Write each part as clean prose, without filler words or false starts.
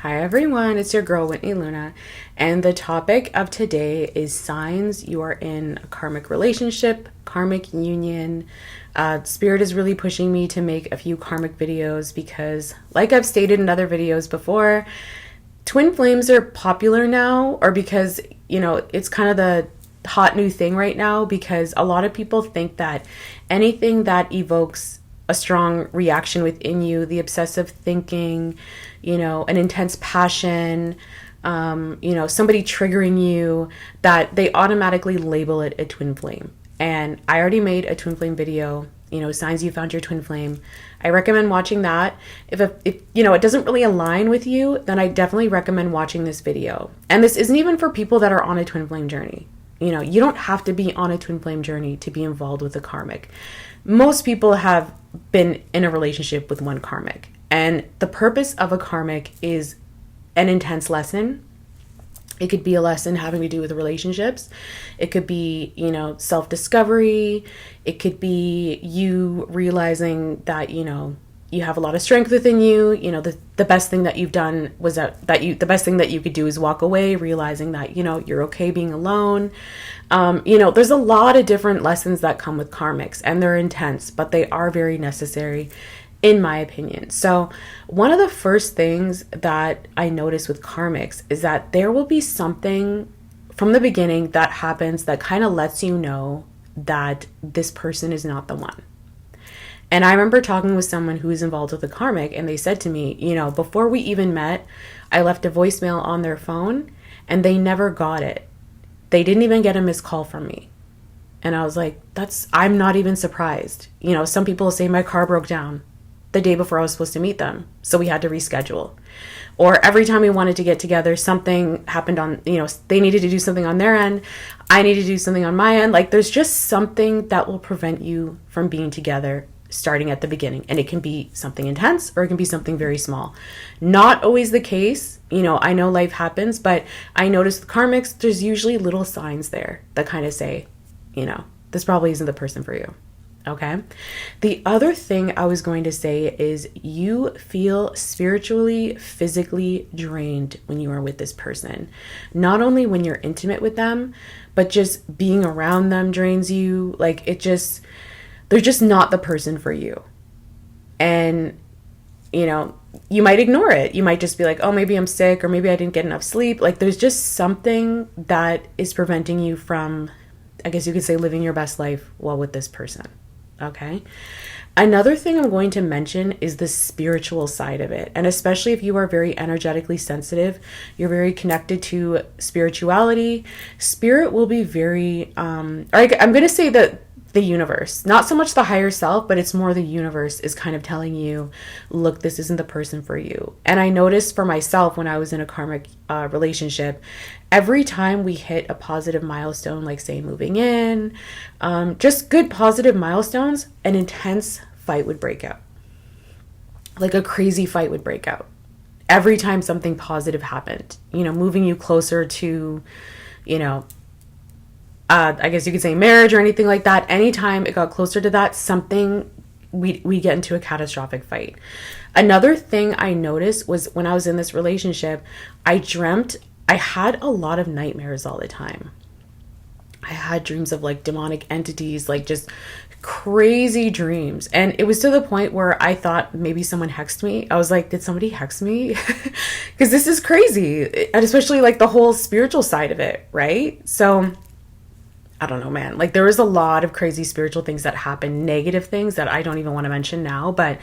Hi everyone, it's your girl Whitney Luna, and the topic of today is signs you are in a karmic relationship, karmic union. Spirit is really pushing me to make a few karmic videos because, like I've stated in other videos before, twin flames are popular now, or because, it's kind of the hot new thing right now, because a lot of people think that anything that evokes a strong reaction within you, the obsessive thinking, an intense passion, somebody triggering you, that they automatically label it a twin flame. And I already made a twin flame video, signs you found your twin flame. I recommend watching that. If it doesn't really align with you, then I definitely recommend watching this video. And this isn't even for people that are on a twin flame journey. You don't have to be on a twin flame journey to be involved with a karmic. Most people have been in a relationship with one karmic. And the purpose of a karmic is an intense lesson. It could be a lesson having to do with relationships. It could be, self-discovery. It could be you realizing that, you have a lot of strength within you. The best thing that you've done was the best thing that you could do is walk away, realizing that, you're okay being alone. There's a lot of different lessons that come with karmics, and they're intense, but they are very necessary, in my opinion. So one of the first things that I notice with karmics is that there will be something from the beginning that happens that kind of lets you know that this person is not the one. And I remember talking with someone who was involved with a karmic, and they said to me, before we even met, I left a voicemail on their phone and they never got it. They didn't even get a missed call from me. And I was like, I'm not even surprised. Some people say my car broke down the day before I was supposed to meet them, so we had to reschedule. Or every time we wanted to get together, something happened on, they needed to do something on their end. I needed to do something on my end. Like, there's just something that will prevent you from being together starting at the beginning. And it can be something intense, or it can be something very small. Not always the case. I know life happens, but I notice with karmics, there's usually little signs there that kind of say, this probably isn't the person for you. Okay. The other thing I was going to say is you feel spiritually, physically drained when you are with this person. Not only when you're intimate with them, but just being around them drains you. Like, they're just not the person for you. And, you might ignore it. You might just be like, oh, maybe I'm sick, or maybe I didn't get enough sleep. Like, there's just something that is preventing you from, I guess you could say, living your best life while with this person. Okay. Another thing I'm going to mention is the spiritual side of it. And especially if you are very energetically sensitive, you're very connected to spirituality. Spirit will be very, I'm going to say that the universe, not so much the higher self, but it's more the universe is kind of telling you, look, this isn't the person for you. And I noticed for myself when I was in a karmic relationship, every time we hit a positive milestone, like say moving in, just good positive milestones, an intense fight would break out. Like a crazy fight would break out. Every time something positive happened, moving you closer to, I guess you could say marriage or anything like that. Anytime it got closer to that, we get into a catastrophic fight. Another thing I noticed was when I was in this relationship, I had a lot of nightmares all the time. I had dreams of like demonic entities, like just crazy dreams. And it was to the point where I thought maybe someone hexed me. I was like, did somebody hex me? Because this is crazy. And especially like the whole spiritual side of it, right? So I don't know, man. Like, there was a lot of crazy spiritual things that happened, negative things that I don't even want to mention now. But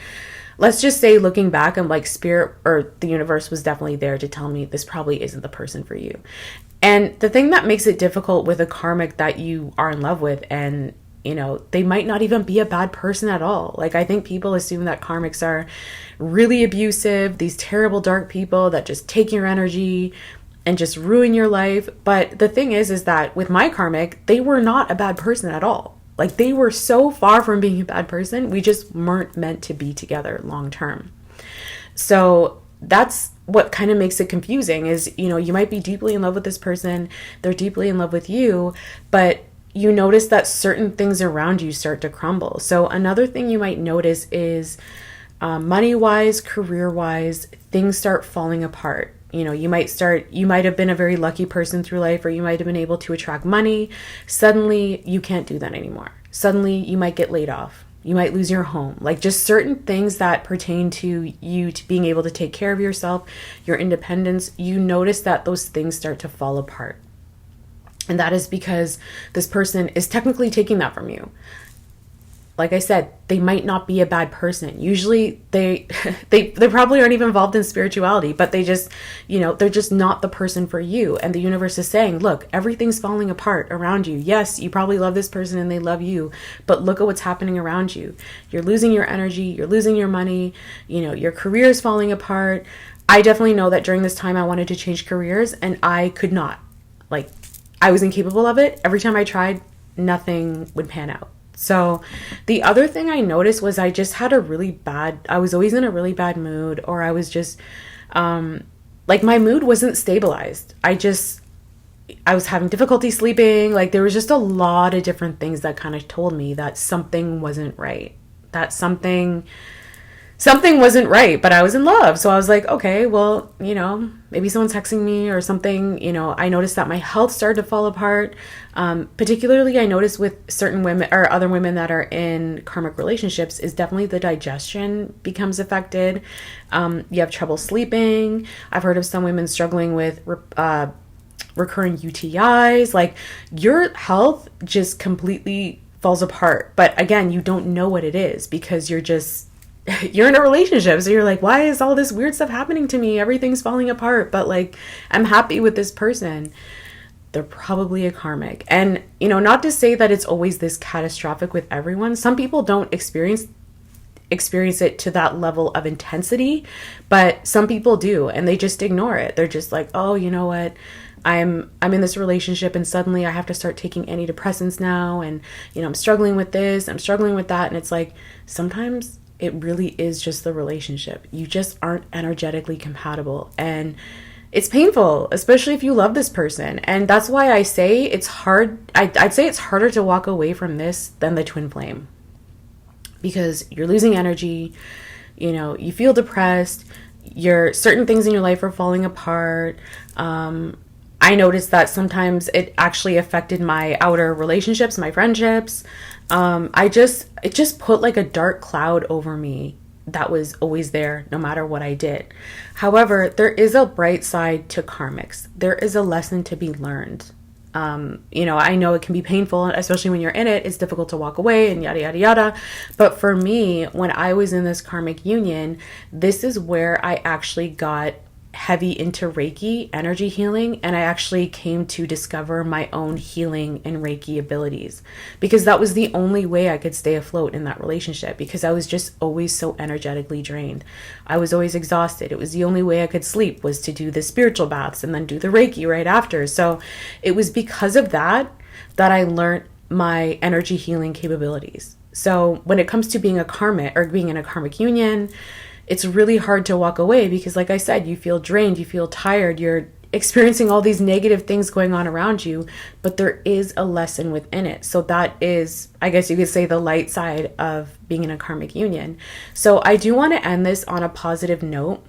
let's just say, looking back, I'm like, spirit or the universe was definitely there to tell me this probably isn't the person for you. And the thing that makes it difficult with a karmic that you are in love with, and they might not even be a bad person at all. Like, I think people assume that karmics are really abusive, these terrible dark people that just take your energy and just ruin your life. But the thing is that with my karmic, they were not a bad person at all. Like, they were so far from being a bad person. We just weren't meant to be together long term. So that's what kind of makes it confusing is, you might be deeply in love with this person. They're deeply in love with you, but you notice that certain things around you start to crumble. So another thing you might notice is money-wise, career-wise, things start falling apart. you might have been a very lucky person through life, or you might have been able to attract money. Suddenly you can't do that anymore. Suddenly you might get laid off. You might lose your home. Like, just certain things that pertain to you, to being able to take care of yourself, your independence, you notice that those things start to fall apart. And that is because this person is technically taking that from you. Like I said, they might not be a bad person. Usually they probably aren't even involved in spirituality, but they just, they're just not the person for you. And the universe is saying, look, everything's falling apart around you. Yes, you probably love this person and they love you, but look at what's happening around you. You're losing your energy, you're losing your money, your career is falling apart. I definitely know that during this time I wanted to change careers and I could not. Like, I was incapable of it. Every time I tried, nothing would pan out. So the other thing I noticed was I was always in a really bad mood, or I was just, like, my mood wasn't stabilized. I was having difficulty sleeping. Like, there was just a lot of different things that kind of told me that something wasn't right, that something wasn't right, but I was in love. So I was like, okay, well, maybe someone's texting me or something. I noticed that my health started to fall apart. Particularly, I noticed with certain women or other women that are in karmic relationships is definitely the digestion becomes affected. You have trouble sleeping. I've heard of some women struggling with recurring UTIs. Like, your health just completely falls apart. But again, you don't know what it is because you're in a relationship. So you're like, why is all this weird stuff happening to me? Everything's falling apart, but like, I'm happy with this person. They're probably a karmic. And, not to say that it's always this catastrophic with everyone. Some people don't experience it to that level of intensity, but some people do, and they just ignore it. They're just like, oh, you know what? I'm in this relationship and suddenly I have to start taking antidepressants now. And, I'm struggling with this, I'm struggling with that. And it's like, sometimes it really is just the relationship. You just aren't energetically compatible. And it's painful, especially if you love this person. And that's why I say it's hard. I'd say it's harder to walk away from this than the twin flame. Because you're losing energy, you feel depressed, certain things in your life are falling apart. I noticed that sometimes it actually affected my outer relationships, my friendships. It just put like a dark cloud over me that was always there no matter what I did. However, there is a bright side to karmics. There is a lesson to be learned. I know it can be painful, especially when you're in it. It's difficult to walk away and yada, yada, yada. But for me, when I was in this karmic union, this is where I actually got heavy into Reiki, energy healing, and I actually came to discover my own healing and Reiki abilities, because that was the only way I could stay afloat in that relationship, because I was just always so energetically drained. I was always exhausted. It was the only way I could sleep was to do the spiritual baths and then do the Reiki right after. So it was because of that I learned my energy healing capabilities. So when it comes to being a karmic or being in a karmic union, it's really hard to walk away because, like I said, you feel drained, you feel tired, you're experiencing all these negative things going on around you, but there is a lesson within it. So that is, I guess you could say, the light side of being in a karmic union. So I do want to end this on a positive note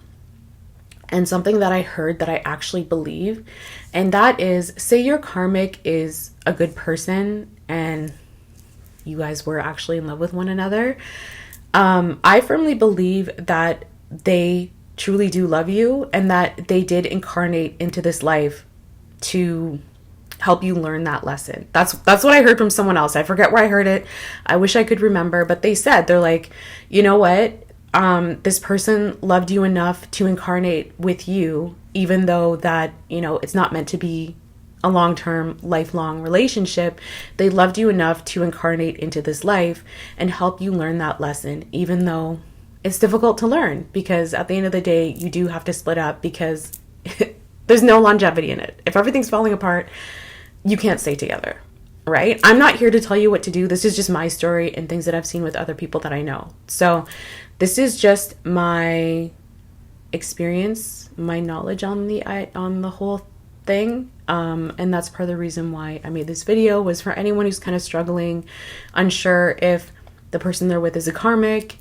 and something that I heard that I actually believe, and that is, say your karmic is a good person and you guys were actually in love with one another. I firmly believe that they truly do love you and that they did incarnate into this life to help you learn that lesson. That's what I heard from someone else. I forget where I heard it. I wish I could remember, but they're like, you know what? This person loved you enough to incarnate with you, even though that, it's not meant to be a long-term, lifelong relationship. They loved you enough to incarnate into this life and help you learn that lesson, even though it's difficult to learn, because at the end of the day, you do have to split up because there's no longevity in it. If everything's falling apart, you can't stay together, right? I'm not here to tell you what to do. This is just my story and things that I've seen with other people that I know. So this is just my experience, my knowledge on the whole thing. And that's part of the reason why I made this video, was for anyone who's kind of struggling, unsure if the person they're with is a karmic,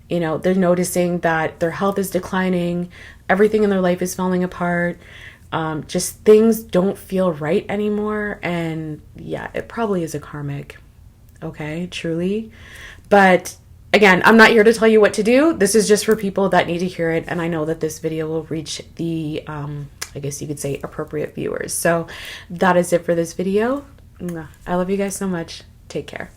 You know, they're noticing that their health is declining, everything in their life is falling apart. Just things don't feel right anymore. And yeah, it probably is a karmic. Okay, truly. But again, I'm not here to tell you what to do. This is just for people that need to hear it. And I know that this video will reach the, I guess you could say, appropriate viewers. So that is it for this video. I love you guys so much. Take care.